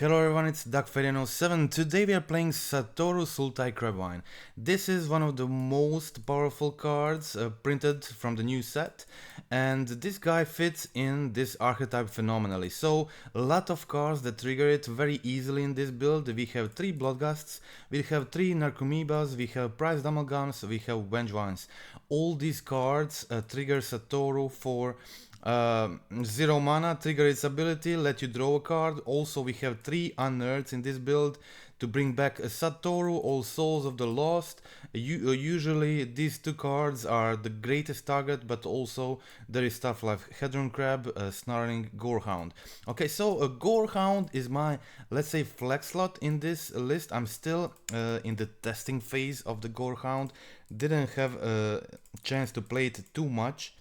Hello everyone, it's DuckFerian07. Today we are playing Satoru Sultai Crabvine. This is one of the most powerful cards printed from the new set, and this guy fits in this archetype phenomenally. So a lot of cards that trigger it very easily in this build. We have 3 Bloodgusts, we have 3 Narcomoebas, we have Prized Amalgams, we have Vengevines. All these cards trigger Satoru for 0 mana, trigger its ability, let you draw a card. Also we have 3 unearths in this build to bring back a Satoru, all Souls of the Lost. Usually these 2 cards are the greatest target, but also there is stuff like Hedron Crab, Snarling Gorehound. Okay, so a Gorehound is my, let's say, flex slot in this list. I'm still in the testing phase of the Gorehound. Didn't have a chance to play it too much.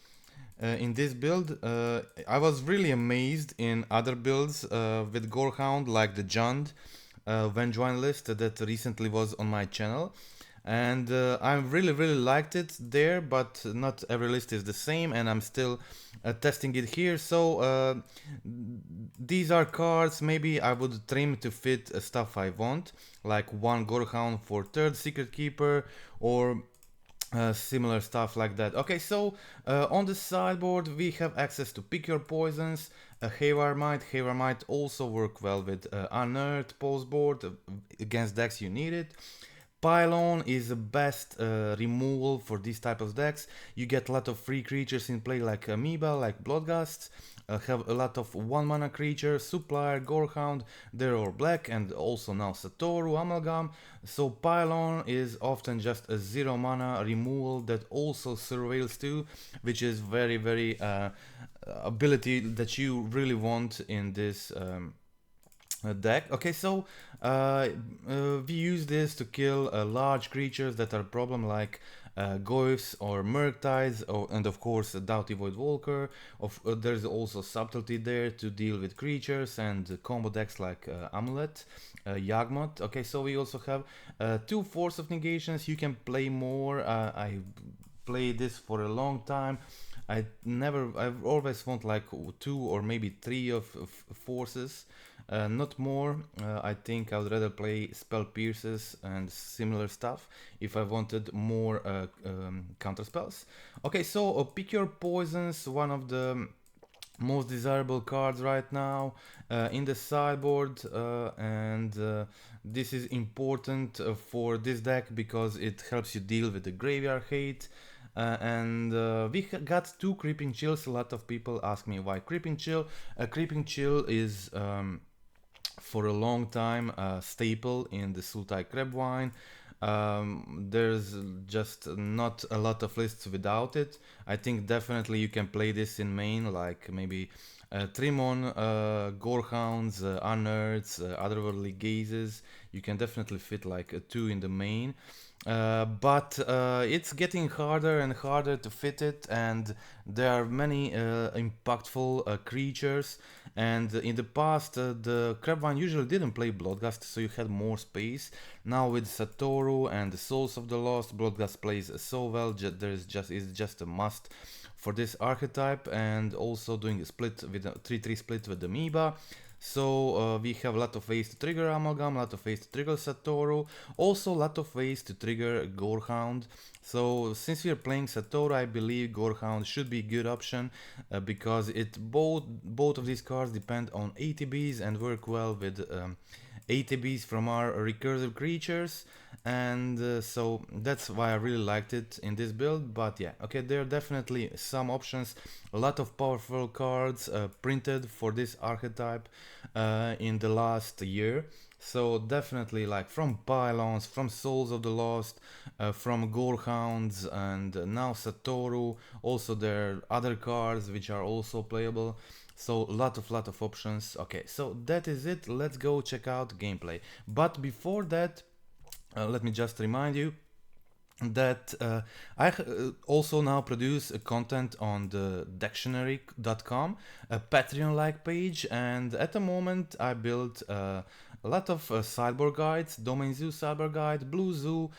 In this build, I was really amazed in other builds with Gorehound, like the Jund Vengevine list that recently was on my channel, and I really liked it there, but not every list is the same, and I'm still testing it here. So these are cards maybe I would trim to fit stuff I want, like one Gorehound for 3rd Secretkeeper, or similar stuff like that. Okay, so on the sideboard we have access to pick your poisons, Haywire Might. Haywire Might also work well with Unearthed postboard. Against decks you need it. Pylon is the best removal for these type of decks. You get a lot of free creatures in play, like Amoeba, like Bloodgusts. Have a lot of 1 mana creatures, Supplier, Gorehound, they're all black, and also now Satoru, Amalgam. So Pylon is often just a 0 mana removal that also surveils too, which is very ability that you really want in this deck. Okay, so we use this to kill large creatures that are problem, like Goyfs or Murktides, and of course Doughty Voidwalker. There's also subtlety there to deal with creatures, and combo decks like Amulet, Yawgmoth. Okay, so we also have 2 Force of Negations. You can play more. I played this for a long time. I've always want like 2 or maybe 3 of forces, not more. I think I would rather play Spell Pierces and similar stuff if I wanted more counter spells. Okay, so pick your poisons, one of the most desirable cards right now in the sideboard, and this is important for this deck because it helps you deal with the graveyard hate. And we got 2 Creeping Chills. A lot of people ask me why Creeping Chill. Creeping Chill is for a long time a staple in the Sultai Crabvine. There's just not a lot of lists without it. I think definitely you can play this in main, like maybe Trimon, Gorehounds, Unearths, Otherworldly Gazes. You can definitely fit like 2 in the main. But it's getting harder and harder to fit it, and there are many impactful creatures. And in the past, the Crabvine usually didn't play Bloodgust, so you had more space. Now with Satoru and the Souls of the Lost, Bloodgust plays so well. It's just a must for this archetype, and also doing a split with a 3-3 split with the Amoeba. So we have a lot of ways to trigger Amalgam, a lot of ways to trigger Satoru, also a lot of ways to trigger Gorehound. So since we are playing Satoru, I believe Gorehound should be a good option because both of these cards depend on ATBs and work well with ATBs from our recursive creatures, and so that's why I really liked it in this build. But yeah, okay, there are definitely some options, a lot of powerful cards printed for this archetype in the last year. So definitely, like from Pylons, from Souls of the Lost, from Gorehounds, and now Satoru. Also there are other cards which are also playable. So lot of options. Okay, so that is it. Let's go check out gameplay. But before that, let me just remind you that I also now produce content on the dictionary.com, a Patreon-like page, and at the moment I built a lot of sideboard guides: Domain Zoo sideboard guide, Blue Zoo,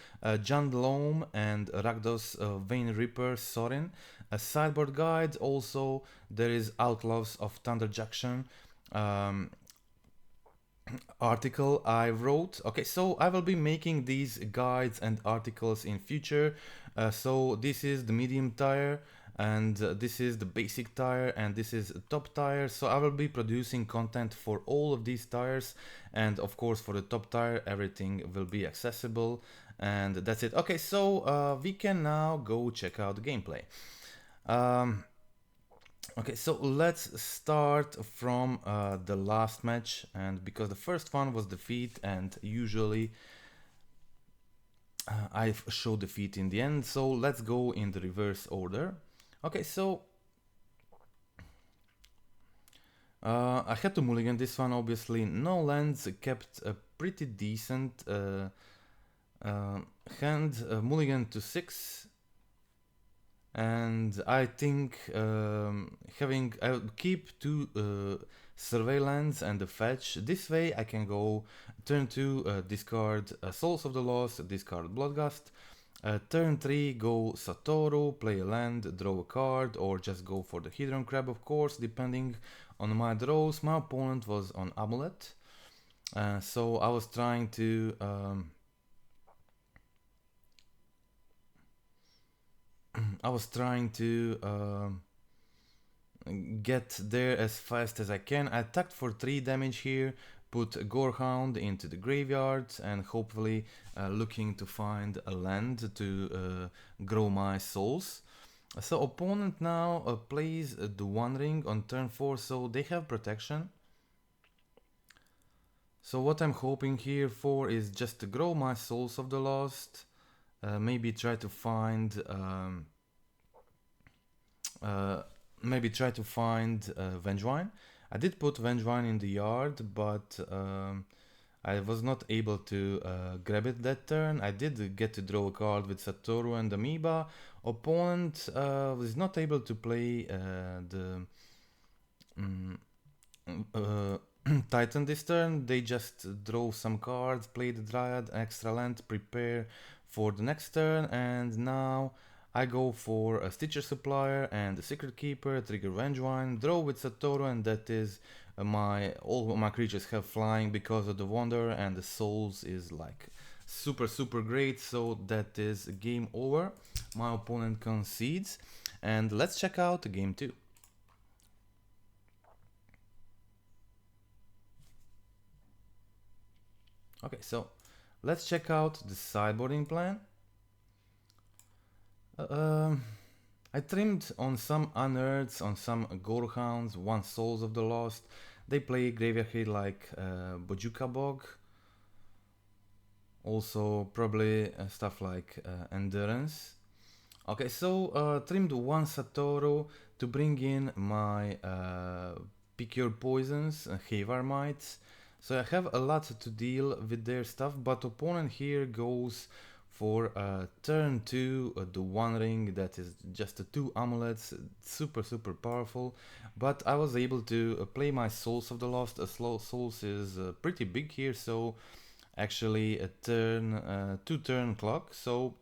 John Loam, and Rakdos Vein Ripper Sorin. A sideboard guide. Also there is Outlaws of Thunder Junction, article I wrote. Okay, so I will be making these guides and articles in future. So this is the medium tier, and this is the basic tier, and this is top tier. So I will be producing content for all of these tiers, and of course for the top tier everything will be accessible, and that's it. Okay, so we can now go check out the gameplay. Okay, so let's start from the last match, and because the first one was defeat, and usually I show defeat in the end, so let's go in the reverse order. Okay, so I had to mulligan this one, obviously. No lands, kept a pretty decent hand, mulligan to 6. And I think I would keep 2 surveillance and the fetch. This way I can go turn 2, discard Souls of the Lost, discard Bloodgust. Turn 3, go Satoru, play a land, draw a card, or just go for the Hydron Crab, of course, depending on my draws. My opponent was on Amulet, so I was trying to get there as fast as I can. I attacked for 3 damage here, put Gorehound into the graveyard, and hopefully looking to find a land to grow my souls. So opponent now plays the One Ring on turn 4, so they have protection. So what I'm hoping here for is just to grow my Souls of the Lost, maybe try to find Vengevine. I did put Vengevine in the yard, but I was not able to grab it that turn. I did get to draw a card with Satoru and Amoeba. Opponent was not able to play the Titan this turn. They just draw some cards, play the Dryad, extra land, prepare for the next turn, and now I go for a Stitcher Supplier and a Secretkeeper, trigger Vengevine, draw with Satoru, and that is all my creatures have flying because of the Wonder, and the Souls is like super great, so that is game over. My opponent concedes, and let's check out game 2. Okay, so let's check out the sideboarding plan. I trimmed on some Unearths, on some Gorehounds, 1 Souls of the Lost. They play Graveyard Hit like Bojuka Bog. Also probably stuff like Endurance. Okay, so trimmed 1 Satoru to bring in my Pick Your Poisons, Havar Mites. So I have a lot to deal with their stuff, but opponent here goes for turn 2, the One Ring, that is just 2 amulets, super powerful. But I was able to play my Souls of the Lost. Souls is pretty big here, so actually a turn, 2 turn clock. So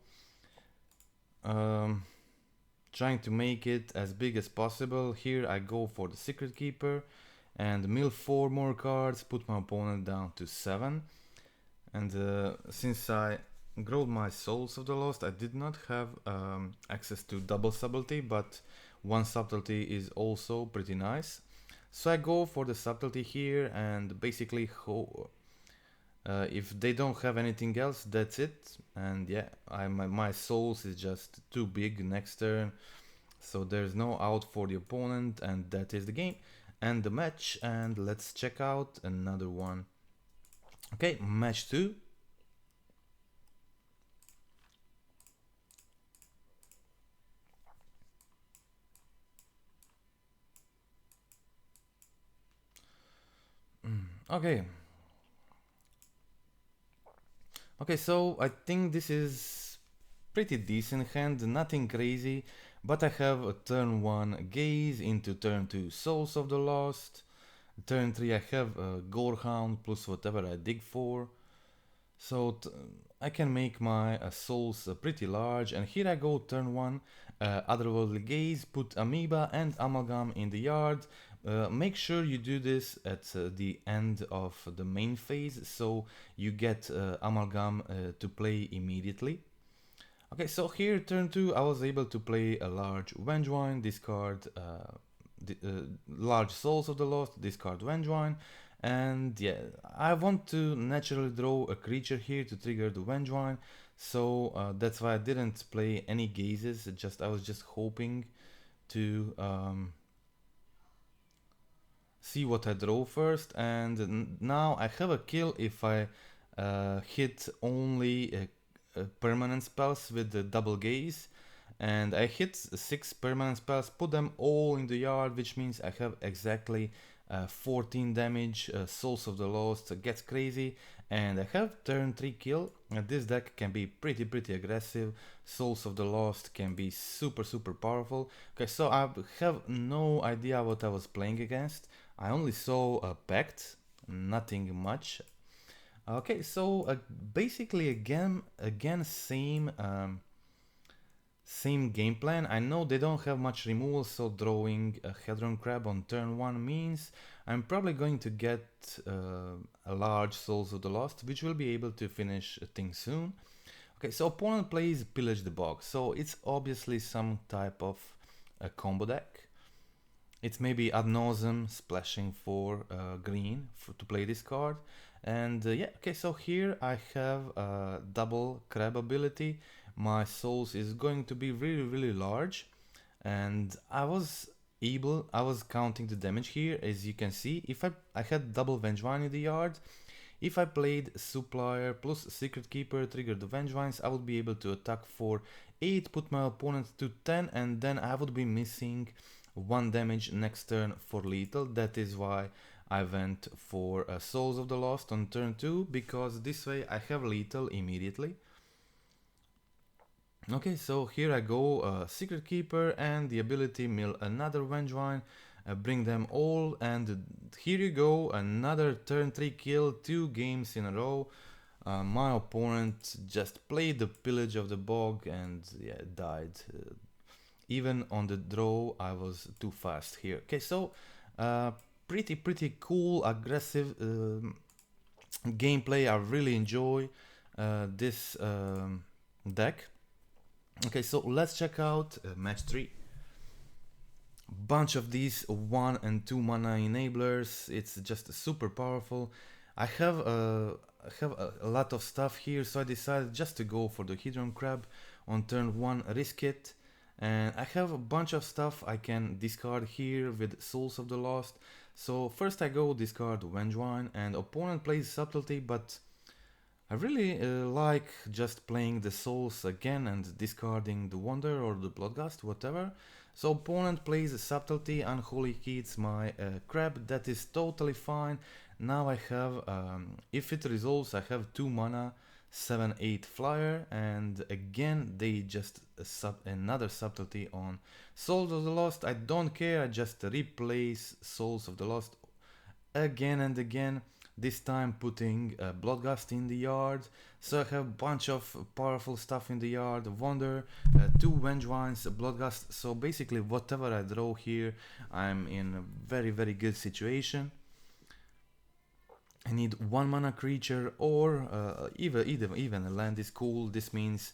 trying to make it as big as possible. Here I go for the Secretkeeper and mill 4 more cards, put my opponent down to 7. And since I growed my Souls of the Lost, I did not have access to double subtlety, but 1 subtlety is also pretty nice. So I go for the subtlety here, and basically if they don't have anything else, that's it. And yeah, my Souls is just too big next turn, so there's no out for the opponent, and that is the game and the match. And let's check out another one. Okay, match 2. Okay. Okay, so I think this is pretty decent hand, nothing crazy, but I have a turn 1 Gaze into turn 2 Souls of the Lost. Turn 3 I have a Gorehound plus whatever I dig for. So I can make my souls pretty large, and here I go turn 1, Otherworldly Gaze, put Amoeba and Amalgam in the yard, Make sure you do this at the end of the main phase, so you get Amalgam to play immediately. Okay, so here turn 2 I was able to play a large Vengevine, discard large Souls of the Lost, discard Vengevine, and yeah, I want to naturally draw a creature here to trigger the Vengevine, so that's why I didn't play any gazes, I was just hoping to see what I draw first, and now I have a kill if I hit only permanent spells with the double gaze, and I hit 6 permanent spells, put them all in the yard, which means I have exactly 14 damage. Souls of the Lost gets crazy, and I have turn 3 kill. This deck can be pretty aggressive. Souls of the Lost can be super powerful. Okay, so I have no idea what I was playing against. I only saw a Pact, nothing much. Okay, so basically again same game plan. I know they don't have much removal, so drawing a Hedron Crab on turn 1 means I'm probably going to get a large Souls of the Lost, which will be able to finish things soon. Okay, so opponent plays Pillage the Bog, so it's obviously some type of a combo deck. It's maybe Ad Nauseam splashing for green to play this card. And yeah, okay, so here I have a double crab ability. My souls is going to be really large, and I was counting the damage here. As you can see, if I had double Vengevine in the yard, if I played Supplier plus Secretkeeper, trigger the Vengevines, I would be able to attack for 8, put my opponent to 10, and then I would be missing 1 damage next turn for lethal. That is why I went for Souls of the Lost on turn 2, because this way I have lethal immediately. Okay, so here I go, Secretkeeper and the ability mill another Vengevine, bring them all, and here you go, another turn 3 kill, 2 games in a row. My opponent just played the Pillage of the Bog and yeah, died. Even on the draw I was too fast here. Okay, so pretty cool, aggressive gameplay. I really enjoy this deck. Okay, so let's check out match 3. Bunch of these 1 and 2 mana enablers. It's just super powerful. I have a lot of stuff here, so I decided just to go for the Hedron Crab on turn 1, risk it. And I have a bunch of stuff I can discard here with Souls of the Lost. So first I go discard Vengevine, and opponent plays Subtlety, but I really like just playing the Souls again and discarding the Wonder or the Bloodgust, whatever. So opponent plays Subtlety, Unholy Keats my Crab, that is totally fine. Now I have, if it resolves, I have 2 mana, 7/8 flyer, and again they just another Subtlety on Souls of the Lost. I don't care, I just replace Souls of the Lost again and again, this time putting Bloodgust in the yard, so I have a bunch of powerful stuff in the yard, Wonder, 2 Vengevines, Bloodgust, so basically whatever I draw here I'm in a very good situation. I need 1 mana creature, or even a land is cool. This means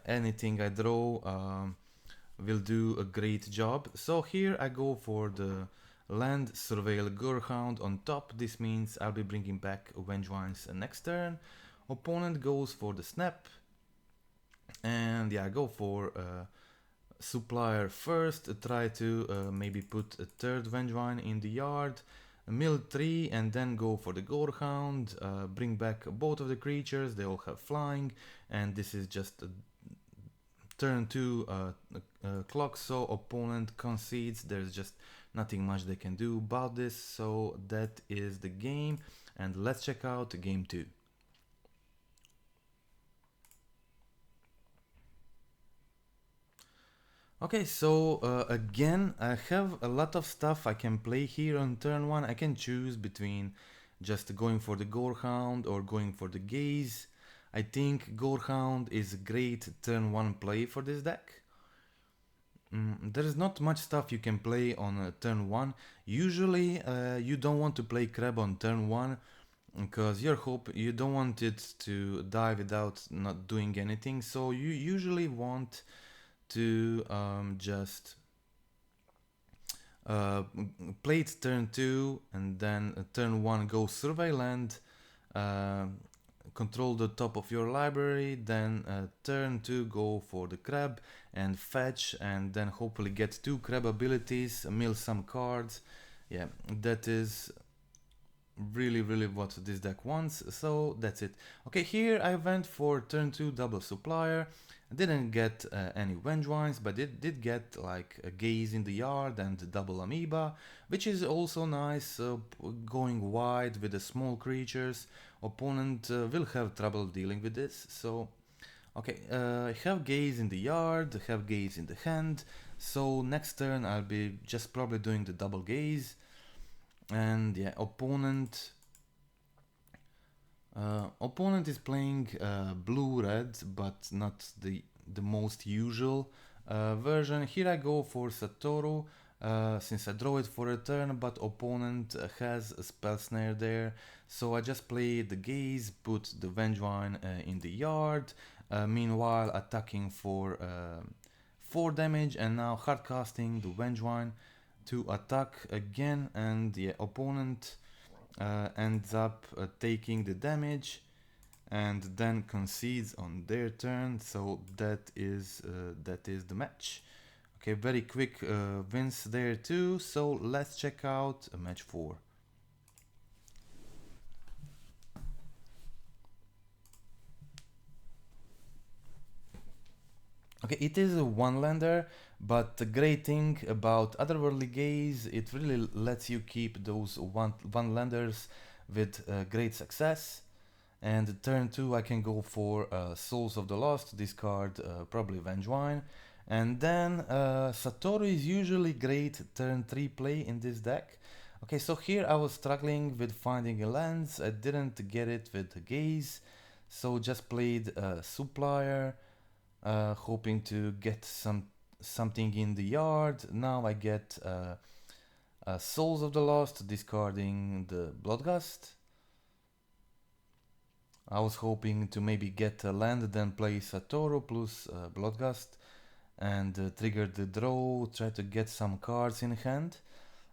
anything I draw will do a great job. So here I go for the land, Surveil Gorehound on top. This means I'll be bringing back Vengevines next turn. Opponent goes for the snap, and yeah, I go for Supplier first. Try to maybe put a 3rd Vengevine in the yard. Mill 3 and then go for the Gorehound, bring back both of the creatures, they all have flying, and this is just a turn 2 clock, so opponent concedes, there's just nothing much they can do about this, so that is the game, and let's check out game 2. Okay, so again, I have a lot of stuff I can play here on turn 1. I can choose between just going for the Gorehound or going for the Gaze. I think Gorehound is a great turn 1 play for this deck. there is not much stuff you can play on turn 1. Usually you don't want to play Crab on turn 1 because you don't want it to die without not doing anything, so you usually want to just play it turn 2 and then turn 1 go survey land, control the top of your library, then turn 2 go for the crab and fetch, and then hopefully get 2 crab abilities, mill some cards. Yeah, that is really what this deck wants, so that's it. Okay, here I went for turn 2 double supplier. I didn't get any Vengevines, but it did get like a Gaze in the yard and double amoeba, which is also nice. Going wide with the small creatures, opponent will have trouble dealing with this. So okay, I have Gaze in the yard, have Gaze in the hand, so next turn I'll be just probably doing the double Gaze. And yeah, opponent is playing blue-red, but not the most usual version. Here I go for Satoru, since I draw it for a turn, but opponent has a spell snare there. So I just play the Gaze, put the Vengevine in the yard, meanwhile attacking for 4 damage, and now hard casting the Vengevine to attack again, and the opponent ends up taking the damage and then concedes on their turn. So that is the match. Okay, very quick wins there too. So let's check out match 4. Okay, it is a one-lander, but the great thing about Otherworldly Gaze, it really lets you keep those one-landers with great success. And turn 2 I can go for Souls of the Lost, discard probably Vengevine. And then Satoru is usually great turn 3 play in this deck. Okay, so here I was struggling with finding a lens, I didn't get it with Gaze, so just played Supplier, hoping to get something in the yard. Now I get Souls of the Lost, discarding the Bloodgust. I was hoping to maybe get a land, then play Satoru plus Bloodgust and trigger the draw, try to get some cards in hand.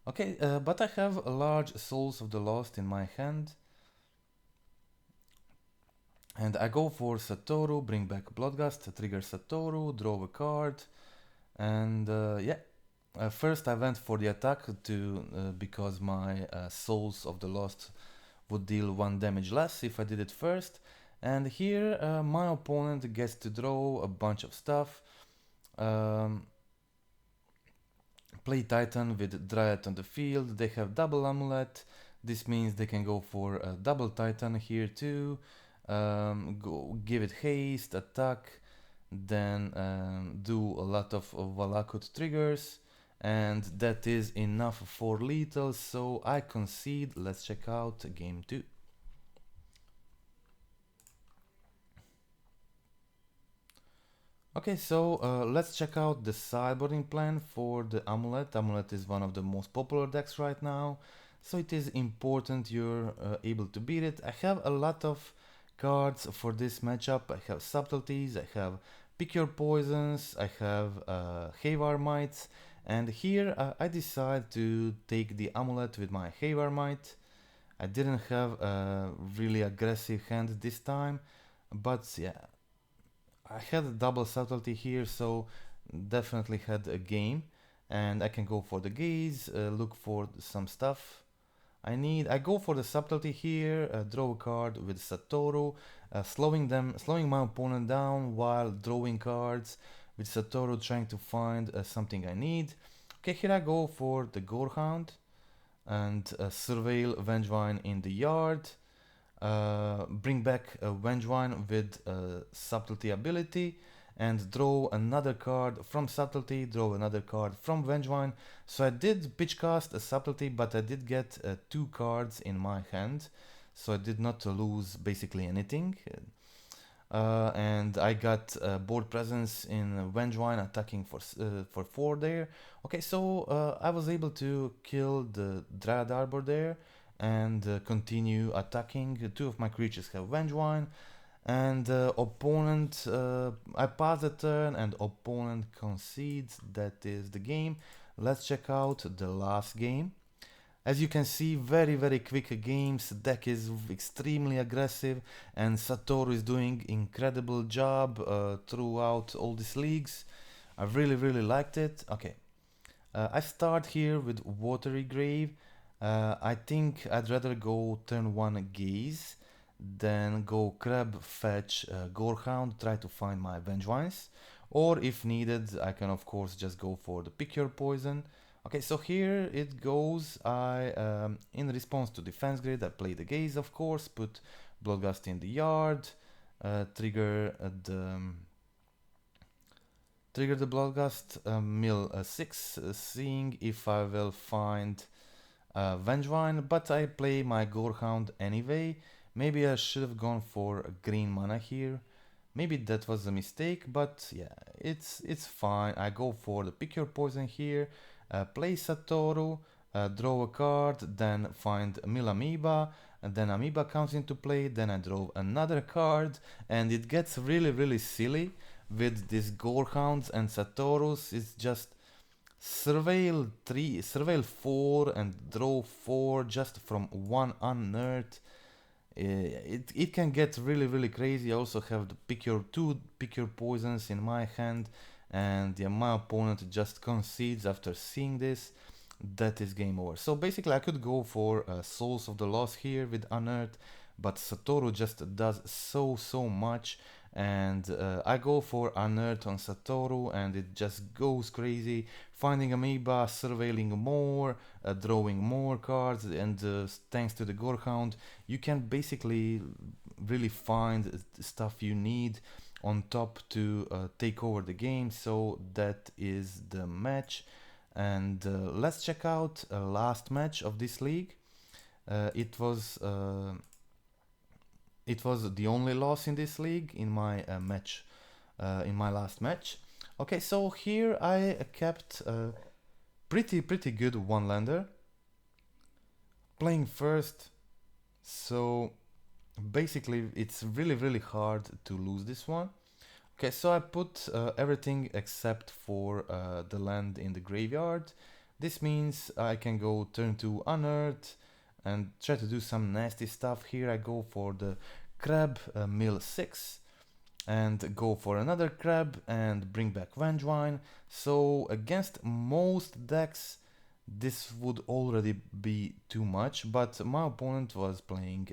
Okay, but I have a large Souls of the Lost in my hand. And I go for Satoru, bring back Bloodgust, trigger Satoru, draw a card, and yeah. First I went for the attack because my Souls of the Lost would deal 1 damage less if I did it first. And here my opponent gets to draw a bunch of stuff. Play Titan with Dryad on the field, they have double Amulet, this means they can go for a double Titan here too. Give it haste, attack, then do a lot of Valakut triggers, and that is enough for lethal, so I concede. Let's check out game 2. Okay, so let's check out the sideboarding plan for the Amulet. Amulet is one of the most popular decks right now, so it is important you're able to beat it. I have a lot of cards for this matchup. I have Subtleties, I have Pick Your Poisons, I have Havar Mites, and here I decide to take the Amulet with my Havar Mite. I didn't have a really aggressive hand this time, but yeah, I had a double Subtlety here, so definitely had a game, and I can go for the Gaze, look for some stuff I go for the Subtlety here, draw a card with Satoru, slowing my opponent down while drawing cards with Satoru, trying to find something I need. Okay, here I go for the Gorehound and surveil Vengevine in the yard. Bring back a Vengevine with Subtlety ability and draw another card from Subtlety, draw another card from Vengevine. So I did pitchcast a Subtlety, but I did get 2 cards in my hand, so I did not lose basically anything. and I got board presence in Vengevine attacking for 4 there. Okay, so I was able to kill the Dryad Arbor there and continue attacking. 2 of my creatures have Vengevine, and opponent, I pass the turn and opponent concedes. That is the game. Let's check out the last game. As you can see, very quick games. Deck is extremely aggressive, and Satoru is doing incredible job throughout all these leagues. I really liked it. Okay, I start here with Watery Grave. I think I'd rather go turn 1 Gaze, then go Crab, Fetch, Gorehound, try to find my Vengevines, or if needed I can of course just go for the Pick Your Poison. Okay, so here it goes. I in response to defense grid I play the Gaze, of course, put Bloodgust in the yard, trigger the Bloodgust, mill 6, seeing if I will find Vengevine, but I play my Gorehound anyway. Maybe I should have gone for a green mana here. Maybe that was a mistake, but yeah, it's fine. I go for the Pick Your Poison here, play Satoru, draw a card, then find Mill-Amoeba, and then Amoeba comes into play, then I draw another card, and it gets really silly with these Gorehounds and Satorus. It's just surveil 3, surveil 4 and draw 4 just from 1 unearthed. It can get really crazy. I also have the Pick Your Poisons in my hand, and yeah, my opponent just concedes after seeing this. That is game over. So basically I could go for Souls of the Lost here with unearthed, but Satoru just does so much, and I go for unearthed on Satoru and it just goes crazy, finding Amoeba, surveilling more, drawing more cards, and thanks to the Gorehound you can basically really find stuff you need on top to take over the game. So that is the match, and let's check out a last match of this league. It was the only loss in this league in my match, in my last match. Okay, so here I kept a pretty good one-lander, playing first. So basically it's really hard to lose this one. Okay, so I put everything except for the land in the graveyard. This means I can go turn 2 unearthed and try to do some nasty stuff. Here I go for the crab, mill 6, and go for another crab and bring back Vengevine. So against most decks this would already be too much, but my opponent was playing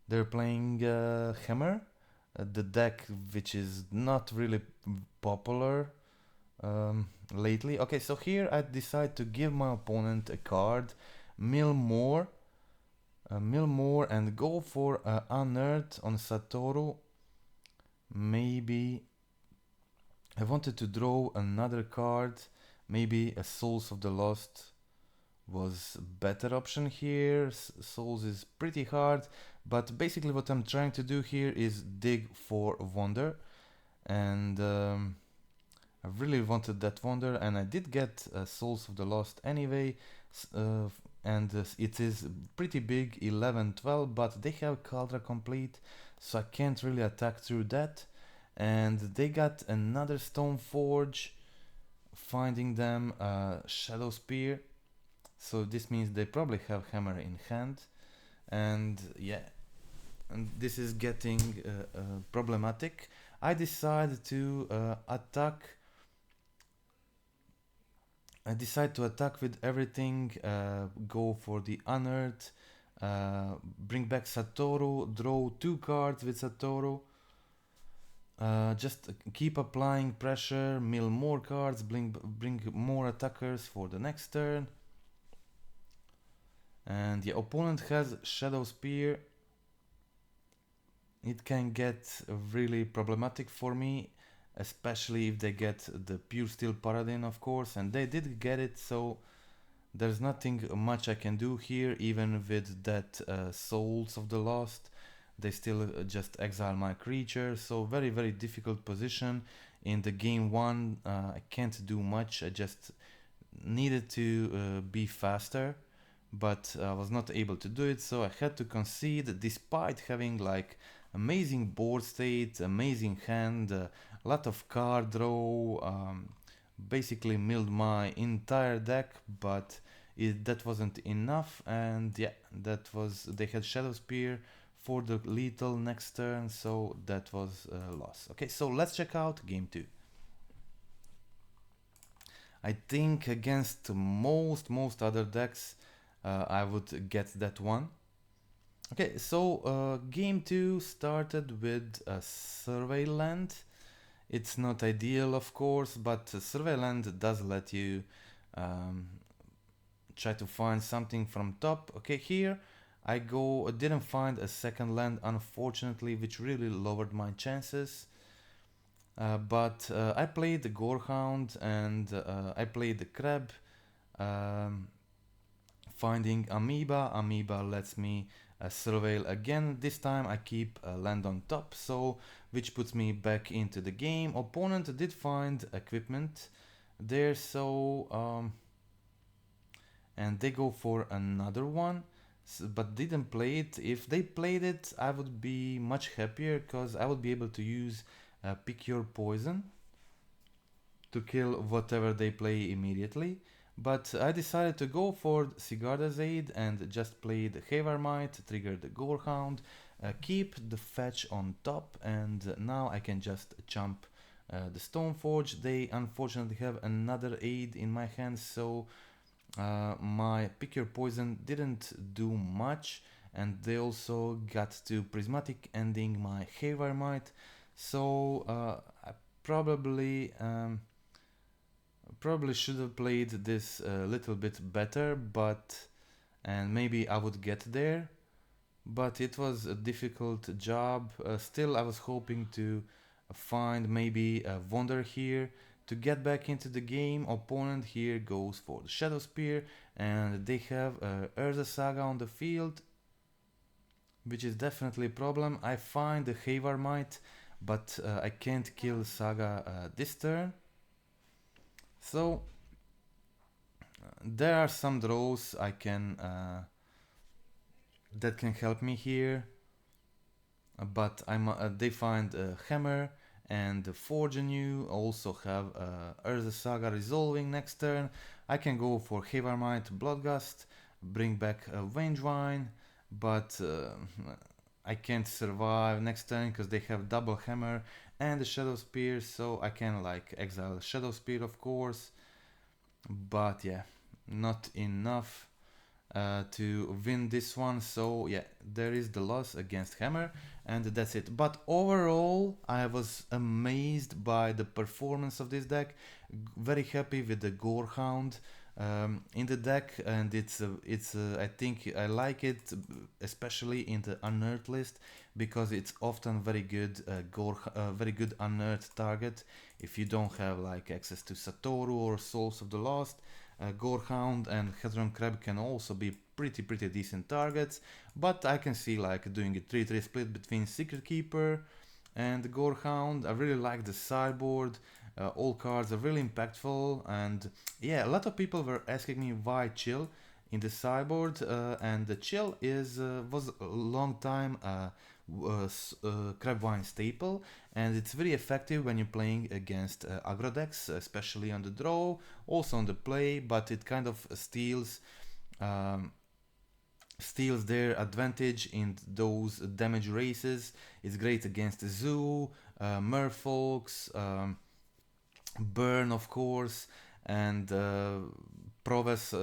they're playing Hammer, the deck which is not really popular lately. Okay, so here I decide to give my opponent a card, mill more, and go for unearthed on Satoru. Maybe I wanted to draw another card. Maybe a Souls of the Lost was better option here. Souls is pretty hard, but basically what I'm trying to do here is dig for Wonder, and I really wanted that Wonder, and I did get Souls of the Lost anyway, and it is pretty big, 11-12, but they have Caldra complete, so I can't really attack through that. And they got another Stone Forge, finding them Shadow Spear, so this means they probably have Hammer in hand, and yeah, and this is getting problematic. I decided to attack. I decide to attack with everything, go for the unearthed, bring back Satoru, draw 2 cards with Satoru, just keep applying pressure, mill more cards, bring more attackers for the next turn. And the opponent has Shadow Spear. It can get really problematic for me, especially if they get the Pure Steel Paladin, of course, and they did get it, so there's nothing much I can do here, even with that Souls of the Lost. they still just exile my creature, so very difficult position. In the game 1 I can't do much, I just needed to be faster, but I was not able to do it, so I had to concede despite having like amazing board state, amazing hand, a lot of card draw, basically milled my entire deck, but that wasn't enough, and yeah, they had Shadow Spear for the lethal next turn, so that was a loss. Okay, so let's check out game 2. I think against most other decks I would get that one. Okay, so game 2 started with a survey land. It's not ideal, of course, but survey land does let you try to find something from top. Okay, here I didn't find a second land, unfortunately, which really lowered my chances. But I played the Gorehound and I played the Crab, finding Amoeba. Amoeba lets me surveil again. This time I keep land on top, so which puts me back into the game. Opponent did find equipment there, so and they go for another one, but didn't play it. If they played it, I would be much happier because I would be able to use Pick Your Poison to kill whatever they play immediately. But I decided to go for Sigarda's Aid and just play the Havarmite, trigger the Gorehound, keep the fetch on top, and now I can just jump the Stoneforge. They unfortunately have another aid in my hands, so my Pick Your Poison didn't do much, and they also got to Prismatic ending my Havarmite. So I probably should have played this a little bit better, and maybe I would get there. But it was a difficult job. Still, I was hoping to find maybe a Wonder here to get back into the game. Opponent here goes for the Shadow Spear, and they have Urza Saga on the field, which is definitely a problem. I find the Havarmite, but I can't kill Saga this turn. So there are some draws I can that can help me here, but they find a Hammer and Forge Anew. Also have Urza Saga resolving next turn. I can go for Havarmite, Bloodgust, bring back a Vengevine, but I can't survive next turn because they have double Hammer and the Shadow Spear, so I can like exile Shadow Spear, of course, but yeah, not enough to win this one. So yeah, there is the loss against Hammer, and that's it. But overall, I was amazed by the performance of this deck. Very happy with the Gorehound in the deck, and it's I think I like it especially in the unearthed list because it's often very good very good unearthed target if you don't have like access to Satoru or Souls of the Lost. Gorehound and Hedron Crab can also be pretty decent targets, but I can see like doing a 3-3 split between Secretkeeper and Gorehound. I really like the sideboard. All cards are really impactful, and yeah, a lot of people were asking me why Chill in the sideboard, and the Chill was a long time Crabvine staple, and it's very effective when you're playing against aggro decks, especially on the draw, also on the play, but it kind of steals their advantage in those damage races. It's great against Zoo, Merfolks, Burn, of course, and Proves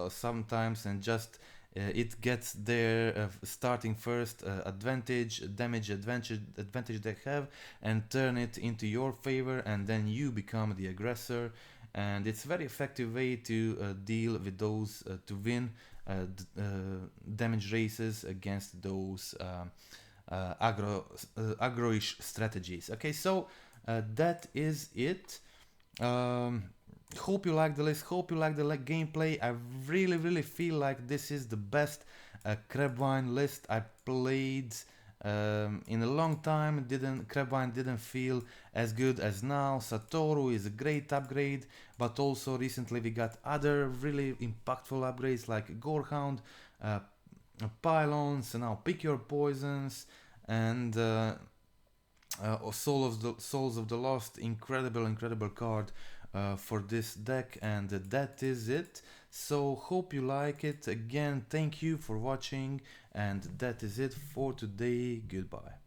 sometimes, and just it gets their starting first damage advantage they have, and turn it into your favor, and then you become the aggressor. And it's a very effective way to deal with those to win damage races against those aggro-ish strategies. Okay, so that is it. Hope you like the list, hope you like the gameplay. I really feel like this is the best Crabvine list I played In a long time, Crabvine didn't feel as good as now. Satoru is a great upgrade, but also recently we got other really impactful upgrades like Gorehound, Pylons, and now Pick Your Poisons, and Souls of the Lost. Incredible card for this deck, and that is it. So hope you like it. Again, thank you for watching, and that is it for today. Goodbye.